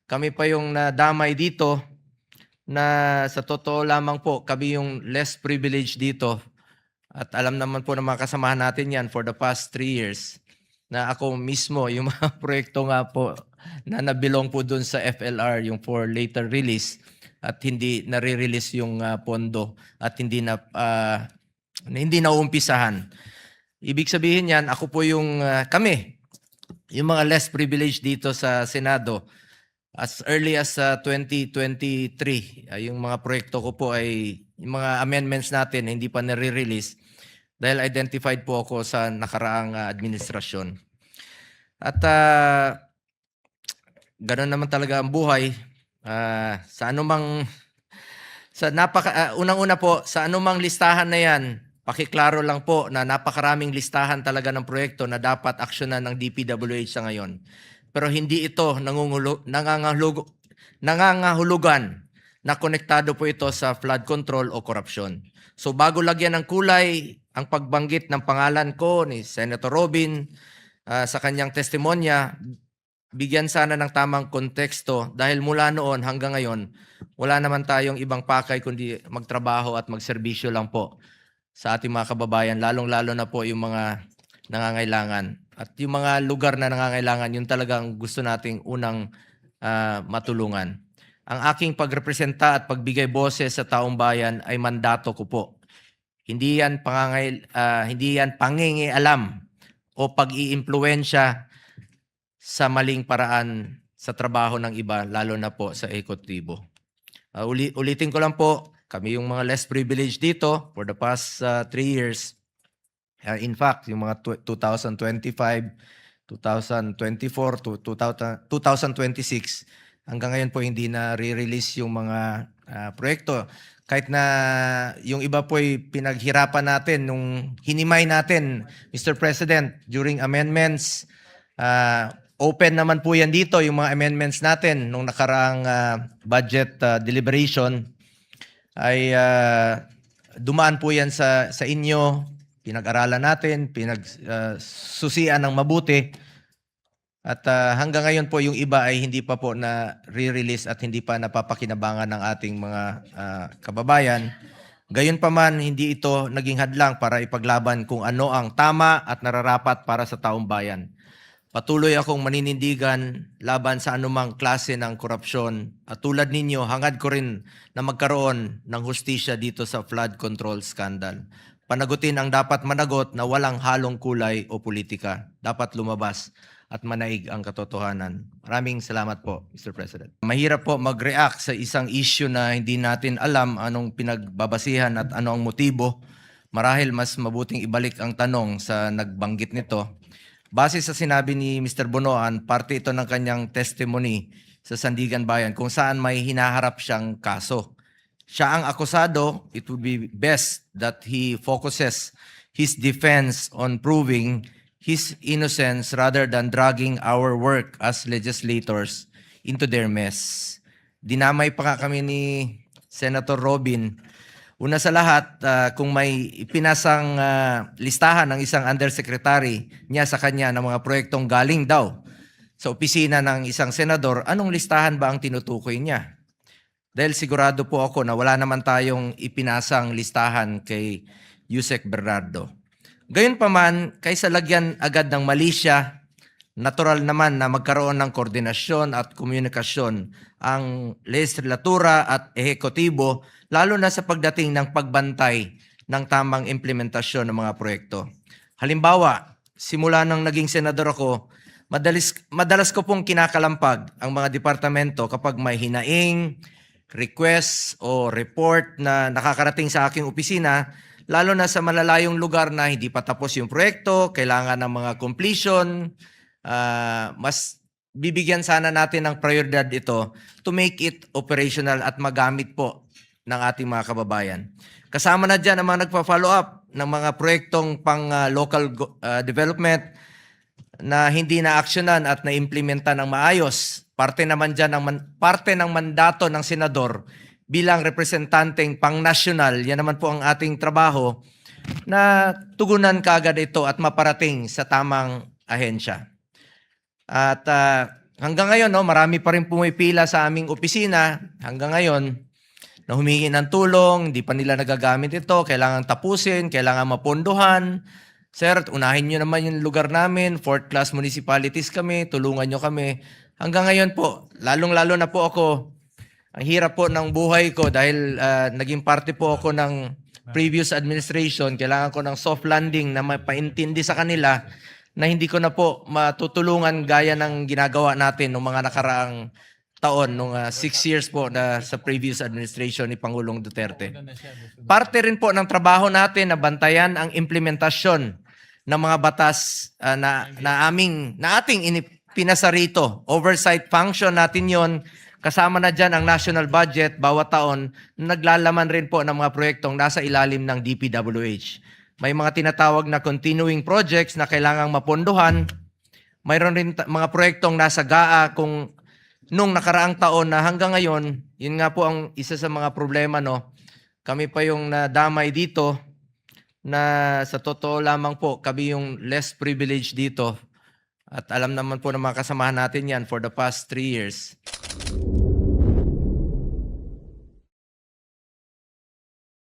kami pa yung nadamay dito na sa totoo lamang po, kami yung less privileged dito. At alam naman po ng mga kasamahan natin yan for the past 3 years na ako mismo, yung mga proyekto nga po na nabilong po dun sa FLR, yung for later release at hindi nare-release yung pondo at hindi na uumpisahan. Ibig sabihin yan, ako po yung kami, yung mga less privileged dito sa Senado. As early as 2023, yung mga proyekto ko po ay yung mga amendments natin hindi pa nare-release dahil identified po ako sa nakaraang administrasyon. At ganoon naman talaga ang buhay. Sa anumang unang-una po, sa anumang listahan na yan, pakiklaro lang po na napakaraming listahan talaga ng proyekto na dapat aksyonan ng DPWH sa ngayon. Pero hindi ito nangangahulugan na konektado po ito sa flood control o korupsyon. So bago lagyan ng kulay ang pagbanggit ng pangalan ko ni Senator Robin sa kanyang testimonya, bigyan sana ng tamang konteksto dahil mula noon hanggang ngayon, wala naman tayong ibang pakay kundi magtrabaho at magserbisyo lang po sa ating mga kababayan, lalong-lalo na po yung mga nangangailangan. At yung mga lugar na nangangailangan, yun talagang gusto nating unang matulungan. Ang aking pagrepresenta at pagbigay boses sa taong bayan ay mandato ko po. Hindi yan pangingialam o pag-iimpluwensya sa maling paraan sa trabaho ng iba, lalo na po sa ekotibo. Ulitin ko lang po, kami yung mga less privileged dito for the past 3 years. In fact, yung mga 2025, 2024 to 2026, hanggang ngayon po hindi na re-release yung mga proyekto. Kahit na yung iba po ay pinaghirapan natin nung hinimay natin, Mr. President, during amendments. Open naman po yan dito, yung mga amendments natin nung nakaraang budget deliberation ay dumaan po yan sa inyo. Pinag-aralan natin, pinagsusian ng mabuti. At hanggang ngayon po yung iba ay hindi pa po na re-release at hindi pa napapakinabangan ng ating mga kababayan. Gayunpaman, hindi ito naging hadlang para ipaglaban kung ano ang tama at nararapat para sa taong bayan. Patuloy akong maninindigan laban sa anumang klase ng korupsyon at tulad ninyo, hangad ko rin na magkaroon ng hustisya dito sa flood control scandal. Panagutin ang dapat managot na walang halong kulay o politika. Dapat lumabas at manaig ang katotohanan. Maraming salamat po, Mr. President. Mahirap po mag-react sa isang issue na hindi natin alam anong pinagbabasihan at ano ang motibo. Marahil mas mabuting ibalik ang tanong sa nagbanggit nito. Base sa sinabi ni Mr. Bonoan, parte ito ng kanyang testimony sa Sandigan Bayan kung saan may hinaharap siyang kaso. Siya ang akusado, it would be best that he focuses his defense on proving his innocence rather than dragging our work as legislators into their mess. Dinamay pa nga kami ni Senator Robin. Una sa lahat, kung may ipinasang listahan ng isang undersecretary niya sa kanya ng mga proyektong galing daw sa opisina ng isang senador, anong listahan ba ang tinutukoy niya? Dahil sigurado po ako na wala naman tayong ipinasang listahan kay Yusek Bernardo. Gayunpaman, kaysa lagyan agad ng malisya, natural naman na magkaroon ng koordinasyon at komunikasyon ang legislatura at ehekutibo, lalo na sa pagdating ng pagbantay ng tamang implementasyon ng mga proyekto. Halimbawa, simula nang naging senador ako, madalas ko pong kinakalampag ang mga departamento kapag may hinaing, request o report na nakakarating sa aking opisina, lalo na sa malalayong lugar na hindi pa tapos yung proyekto, kailangan ng mga completion, mas bibigyan sana natin ng prioridad ito to make it operational at magamit po ng ating mga kababayan. Kasama na dyan ang mga nagpa-follow up ng mga proyektong pang local development na hindi na-aksyonan at na-implementa ng maayos. Parte naman dyan parte ng mandato ng senador bilang representanteng pang-nasyonal, yan naman po ang ating trabaho, na tugunan kaagad ito at maparating sa tamang ahensya. At hanggang ngayon, no, marami pa rin pumipila sa aming opisina hanggang ngayon na humingi ng tulong, hindi pa nila nagagamit ito, kailangan tapusin, kailangan mapondohan. Sir, unahin nyo naman yung lugar namin, fourth class municipalities kami, tulungan nyo kami. Hanggang ngayon po, lalong-lalo na po ako, ang hirap po ng buhay ko dahil naging parte po ako ng previous administration, kailangan ko ng soft landing na mapaintindi sa kanila na hindi ko na po matutulungan gaya ng ginagawa natin ng mga nakaraang taon, nung 6 years po na sa previous administration ni Pangulong Duterte. Parte rin po ng trabaho natin na bantayan ang implementasyon ng mga batas na ating pinasa rito. Oversight function natin yon. Kasama na dyan ang national budget bawat taon, naglalaman rin po ng mga proyektong nasa ilalim ng DPWH. May mga tinatawag na continuing projects na kailangang mapondohan. Mayroon rin mga proyektong nasa GAA kung nung nakaraang taon na hanggang ngayon, yun nga po ang isa sa mga problema, no? Kami pa yung nadamay dito na sa totoo lamang po, kami yung less privileged dito. At alam naman po ng mga kasamahan natin yan for the past 3 years.